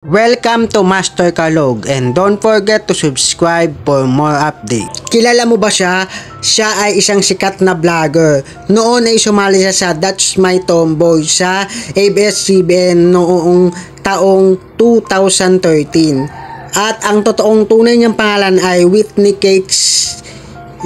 Welcome to Master Kalog and don't forget to subscribe for more updates. Kilala mo ba siya? Siya ay isang sikat na vlogger. Noon ay sumali siya sa That's My Tomboy sa ABS-CBN noong taong 2013. At ang totoong tunay niyang pangalan ay Whitney Cates.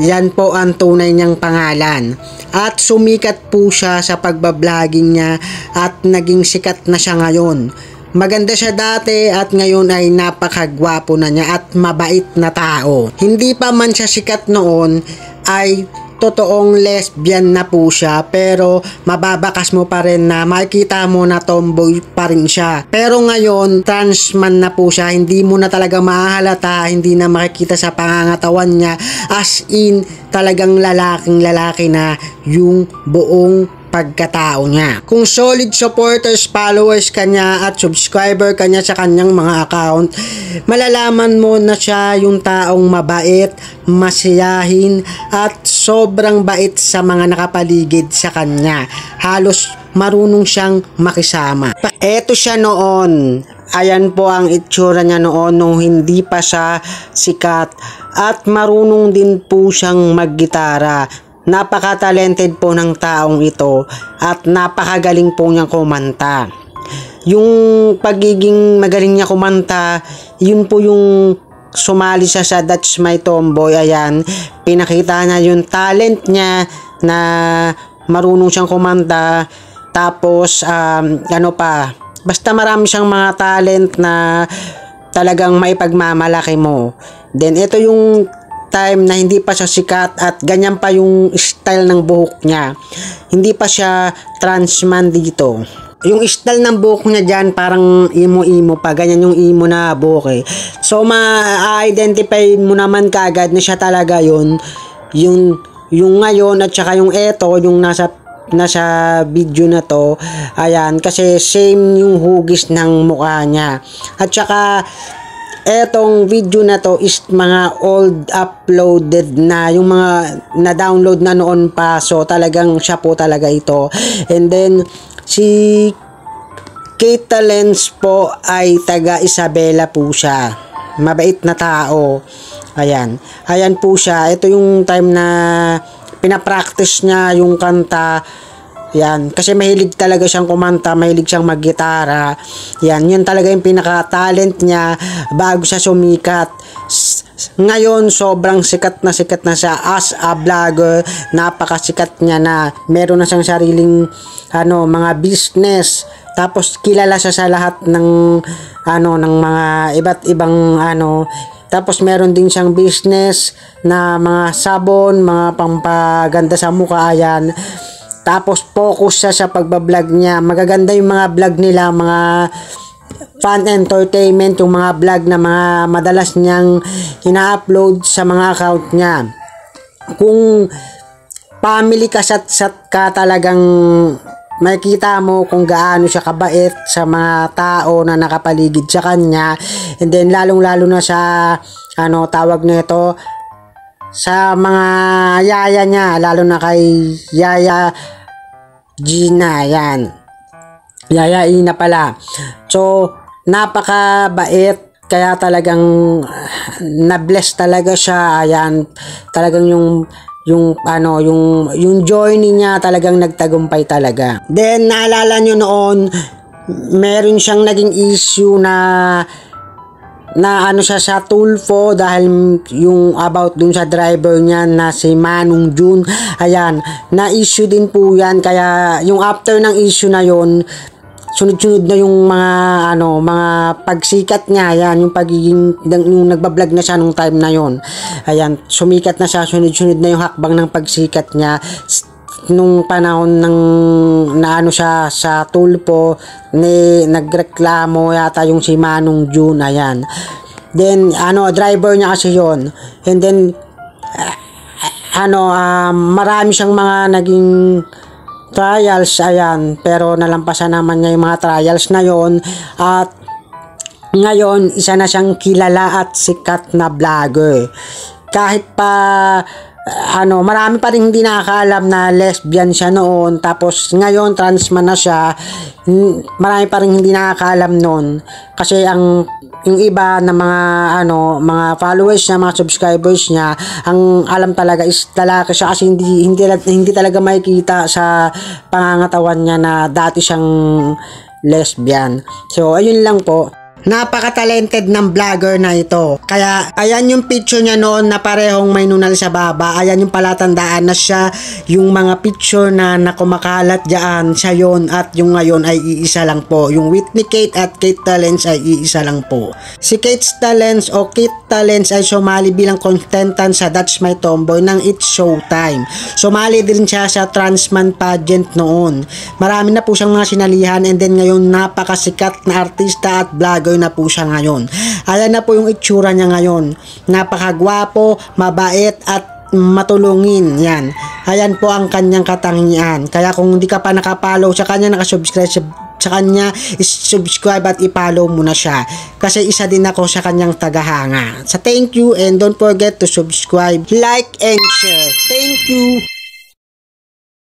Yan po ang tunay niyang pangalan. At sumikat po siya sa pagbabloging niya at naging sikat na siya ngayon. Maganda siya dati at ngayon ay napakagwapo na niya at mabait na tao. Hindi pa man siya sikat noon ay totoong lesbian na po siya, pero mababakas mo pa rin na makikita mo na tomboy pa rin siya. Pero ngayon trans man na po siya, hindi mo na talaga mahahalata, hindi na makikita sa pangangatawan niya, as in talagang lalaking lalaki na yung buong pagkatao niya. Kung solid supporters, followers kanya at subscriber kanya sa kanyang mga account, malalaman mo na siya yung taong mabait, masiyahin at sobrang bait sa mga nakapaligid sa kanya. Halos marunong siyang makisama. Eto siya noon. Ayan po ang itsura niya noon nung hindi pa siya sikat, at marunong din po siyang maggitara. Napaka-talented po ng taong ito at napakagaling po niyang kumanta. Yung pagiging magaling niya kumanta, yun po yung sumali siya sa That's My Tomboy. Ayan, pinakita niya yung talent niya na marunong siyang kumanta. Tapos ano pa, basta marami siyang mga talent na talagang maipagmamalaki mo. Then ito yung time na hindi pa siya sikat at ganyan pa yung style ng buhok niya. Hindi pa siya trans man dito. Yung style ng buhok niya dyan parang emo-emo pa. Ganyan yung emo na buhok eh. So ma-identify mo naman kaagad na siya talaga yun. Yung ngayon at saka yung eto, yung nasa video na to. Ayan, kasi same yung hugis ng mukha niya. At saka etong video na to is mga old uploaded na, yung mga na-download na noon pa. So talagang siya po talaga ito. And then si Kate Talents po ay taga Isabela po siya. Mabait na tao. Ayan. Ayan po siya. Ito yung time na pinapractice niya yung kanta. Yan, kasi mahilig talaga siyang kumanta, mahilig siyang maggitara. Yan, yun talaga yung pinaka-talent niya bago siya sumikat. Ngayon, sobrang sikat na siya as a vlogger. Napakasikat niya na. Meron na siyang sariling mga business. Tapos kilala siya sa lahat ng ng mga iba't ibang Tapos meron din siyang business na mga sabon, mga pampaganda sa mukha. Ayan. Tapos focus siya sa pagbablog niya. Magaganda yung mga vlog nila, mga fun entertainment, yung mga vlog na mga madalas niyang ina-upload sa mga account niya. Kung family kasat-sat ka, talagang makikita mo kung gaano siya kabait sa mga tao na nakapaligid sa kanya. And then lalong-lalo na sa tawag nito, sa mga yaya niya, lalo na kay Yaya Gina. Yan, Yaya Ina pala. So napakabait, kaya talagang na-bless talaga siya. Ayan, talagang yung journey niya talagang nagtagumpay talaga. Then naalala nyo noon, meron siyang naging issue na siya sa Tulfo dahil yung about dun sa driver niya na si Manong June. Ayan, na-issue din po yan. Kaya yung after ng issue na yon, sunod-sunod na yung mga pagsikat niya. Ayan, yung pagiging yung nagbablog na siya nung time na yon. Ayan, sumikat na siya, sunod-sunod na yung hakbang ng pagsikat niya. Nung panahon siya sa Tulpo, nagreklamo yata yung si Manong June. Ayan. Then driver niya kasi yon. And then marami siyang mga naging trials. Ayan, pero nalampasan naman niya yung mga trials na yon. At ngayon isa na siyang kilala at sikat na vlogger. Kahit pa marami pa rin hindi nakakaalam na lesbian siya noon, tapos ngayon trans man na siya. Marami pa rin hindi nakakaalam noon kasi yung iba na mga followers niya, mga subscribers niya, ang alam talaga is lalaki siya kasi hindi talaga makikita sa pangangatawan niya na dati siyang lesbian. So ayun lang po. Napaka-talented ng vlogger na ito. Kaya, ayan yung picture niya noon na parehong may nunal sa baba. Ayan yung palatandaan na siya yung mga picture na nakumakalat dyan. Siya yun at yung ngayon ay iisa lang po. Yung Whitney Kate at Kate Talents ay iisa lang po. Si Kate Talents o Kate Talents ay sumali bilang contentant sa That's My Tomboy ng It's Showtime. Sumali din siya sa Transman pageant noon. Marami na po siyang mga sinalihan and then ngayon napakasikat na artista at vlogger na po siya ngayon. Ayan na po yung itsura niya ngayon. Napakagwapo, mabait at matulungin. Yan. Ayan po ang kanyang katangian. Kaya kung hindi ka pa nakapollow sa kanya, nakasubscribe sa kanya, subscribe at i-follow mo na siya. Kasi isa din ako sa kanyang tagahanga. So thank you and don't forget to subscribe, like and share. Thank you.